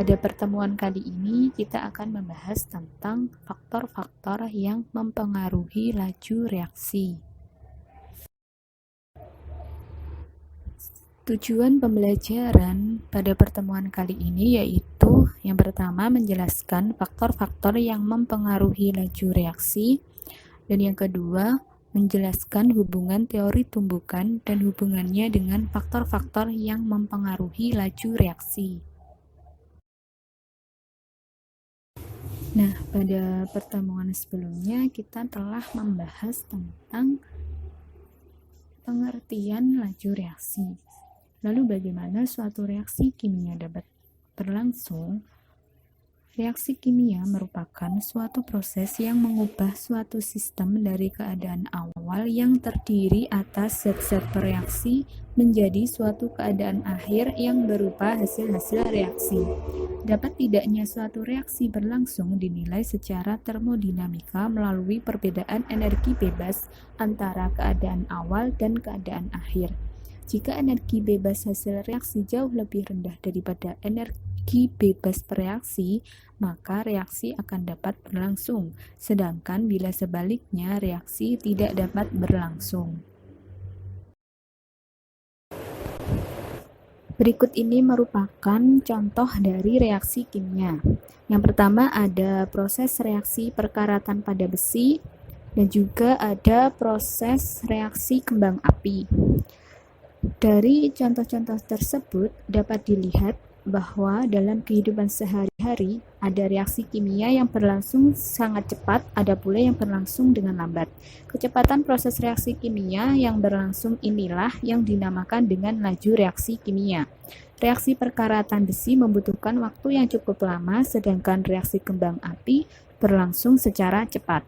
Pada pertemuan kali ini, kita akan membahas tentang faktor-faktor yang mempengaruhi laju reaksi. Tujuan pembelajaran pada pertemuan kali ini yaitu yang pertama menjelaskan faktor-faktor yang mempengaruhi laju reaksi, dan yang kedua menjelaskan hubungan teori tumbukan dan hubungannya dengan faktor-faktor yang mempengaruhi laju reaksi. Nah, pada pertemuan sebelumnya kita telah membahas tentang pengertian laju reaksi. Lalu bagaimana suatu reaksi kimia dapat berlangsung? Reaksi kimia merupakan suatu proses yang mengubah suatu sistem dari keadaan awal yang terdiri atas zat-zat bereaksi menjadi suatu keadaan akhir yang berupa hasil-hasil reaksi. Dapat tidaknya suatu reaksi berlangsung dinilai secara termodinamika melalui perbedaan energi bebas antara keadaan awal dan keadaan akhir. Jika energi bebas hasil reaksi jauh lebih rendah daripada energi bebas bereaksi, maka reaksi akan dapat berlangsung, sedangkan bila sebaliknya reaksi tidak dapat berlangsung. Berikut ini merupakan contoh dari reaksi kimia. Yang pertama ada proses reaksi perkaratan pada besi, dan juga ada proses reaksi kembang api. Dari contoh-contoh tersebut dapat dilihat bahwa dalam kehidupan sehari-hari ada reaksi kimia yang berlangsung sangat cepat, ada pula yang berlangsung dengan lambat. Kecepatan proses reaksi kimia yang berlangsung inilah yang dinamakan dengan laju reaksi kimia. Reaksi perkaratan besi membutuhkan waktu yang cukup lama, sedangkan reaksi kembang api berlangsung secara cepat.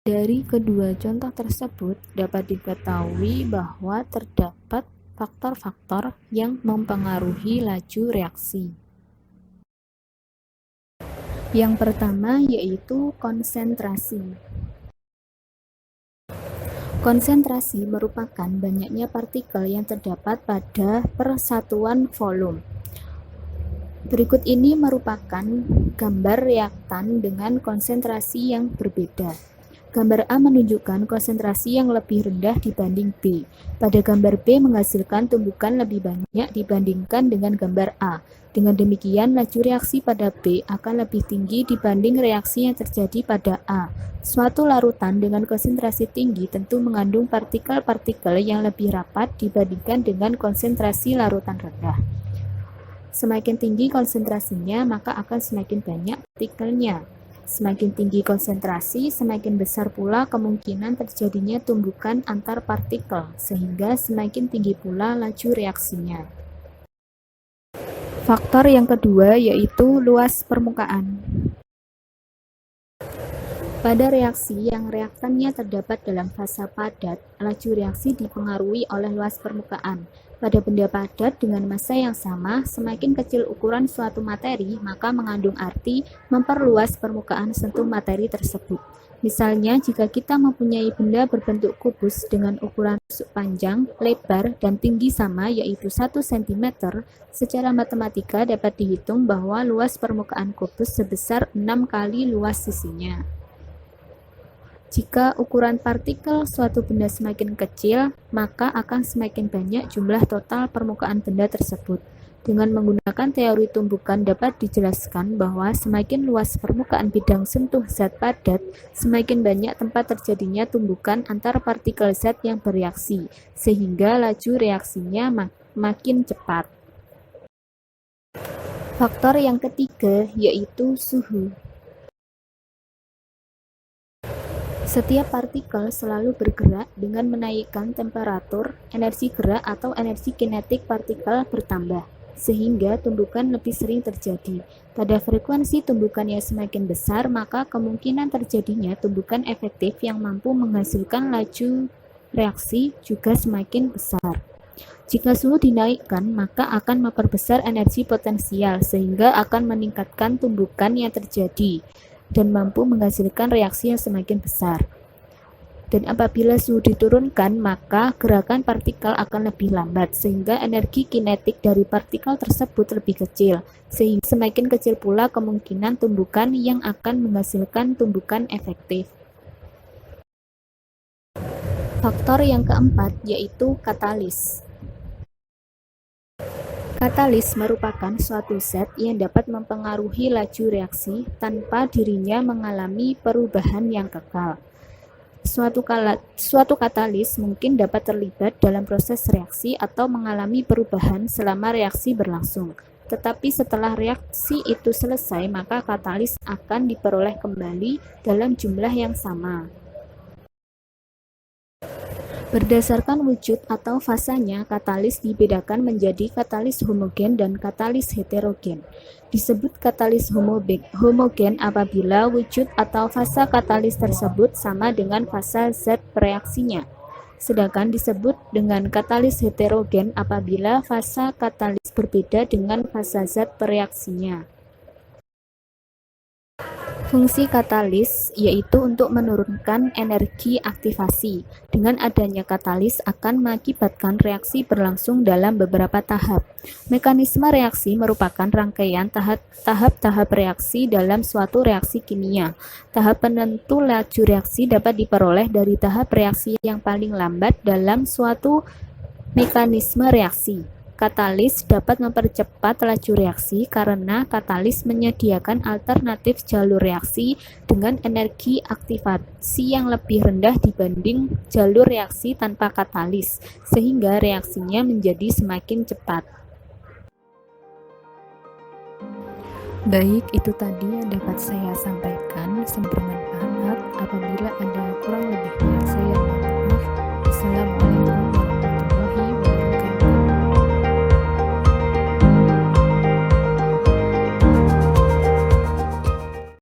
Dari kedua contoh tersebut dapat diketahui bahwa terdapat faktor-faktor yang mempengaruhi laju reaksi. Yang pertama yaitu konsentrasi. Konsentrasi merupakan banyaknya partikel yang terdapat pada persatuan volume. Berikut ini merupakan gambar reaktan dengan konsentrasi yang berbeda. Gambar A menunjukkan konsentrasi yang lebih rendah dibanding B. Pada gambar B menghasilkan tumbukan lebih banyak dibandingkan dengan gambar A. Dengan demikian, laju reaksi pada B akan lebih tinggi dibanding reaksi yang terjadi pada A. Suatu larutan dengan konsentrasi tinggi tentu mengandung partikel-partikel yang lebih rapat dibandingkan dengan konsentrasi larutan rendah. Semakin tinggi konsentrasinya, maka akan semakin banyak partikelnya. Semakin tinggi konsentrasi, semakin besar pula kemungkinan terjadinya tumbukan antar partikel, sehingga semakin tinggi pula laju reaksinya. Faktor yang kedua yaitu luas permukaan. Pada reaksi yang reaktannya terdapat dalam fasa padat, laju reaksi dipengaruhi oleh luas permukaan. Pada benda padat dengan massa yang sama, semakin kecil ukuran suatu materi, maka mengandung arti memperluas permukaan sentuh materi tersebut. Misalnya, jika kita mempunyai benda berbentuk kubus dengan ukuran tusuk panjang, lebar, dan tinggi sama, yaitu 1 cm, secara matematika dapat dihitung bahwa luas permukaan kubus sebesar 6 kali luas sisinya. Jika ukuran partikel suatu benda semakin kecil, maka akan semakin banyak jumlah total permukaan benda tersebut. Dengan menggunakan teori tumbukan dapat dijelaskan bahwa semakin luas permukaan bidang sentuh zat padat, semakin banyak tempat terjadinya tumbukan antar partikel zat yang bereaksi, sehingga laju reaksinya makin cepat. Faktor yang ketiga yaitu suhu. Setiap partikel selalu bergerak dengan menaikkan temperatur, energi gerak atau energi kinetik partikel bertambah, sehingga tumbukan lebih sering terjadi. Pada frekuensi tumbukan yang semakin besar, maka kemungkinan terjadinya tumbukan efektif yang mampu menghasilkan laju reaksi juga semakin besar. Jika suhu dinaikkan, maka akan memperbesar energi potensial, sehingga akan meningkatkan tumbukan yang terjadi dan mampu menghasilkan reaksi yang semakin besar. Dan apabila suhu diturunkan, maka gerakan partikel akan lebih lambat, sehingga energi kinetik dari partikel tersebut lebih kecil. Sehingga semakin kecil pula kemungkinan tumbukan yang akan menghasilkan tumbukan efektif. Faktor yang keempat yaitu katalis. Katalis merupakan suatu zat yang dapat mempengaruhi laju reaksi tanpa dirinya mengalami perubahan yang kekal. Suatu katalis mungkin dapat terlibat dalam proses reaksi atau mengalami perubahan selama reaksi berlangsung. Tetapi setelah reaksi itu selesai, maka katalis akan diperoleh kembali dalam jumlah yang sama. Berdasarkan wujud atau fasanya, katalis dibedakan menjadi katalis homogen dan katalis heterogen. Disebut katalis homogen apabila wujud atau fasa katalis tersebut sama dengan fasa zat reaksinya. Sedangkan disebut dengan katalis heterogen apabila fasa katalis berbeda dengan fasa zat reaksinya. Fungsi katalis yaitu untuk menurunkan energi aktivasi. Dengan adanya katalis akan mengakibatkan reaksi berlangsung dalam beberapa tahap. Mekanisme reaksi merupakan rangkaian tahap-tahap reaksi dalam suatu reaksi kimia. Tahap penentu laju reaksi dapat diperoleh dari tahap reaksi yang paling lambat dalam suatu mekanisme reaksi. Katalis dapat mempercepat laju reaksi karena katalis menyediakan alternatif jalur reaksi dengan energi aktivasi yang lebih rendah dibanding jalur reaksi tanpa katalis, sehingga reaksinya menjadi semakin cepat. Baik, itu tadi yang dapat saya sampaikan. Semoga bermanfaat.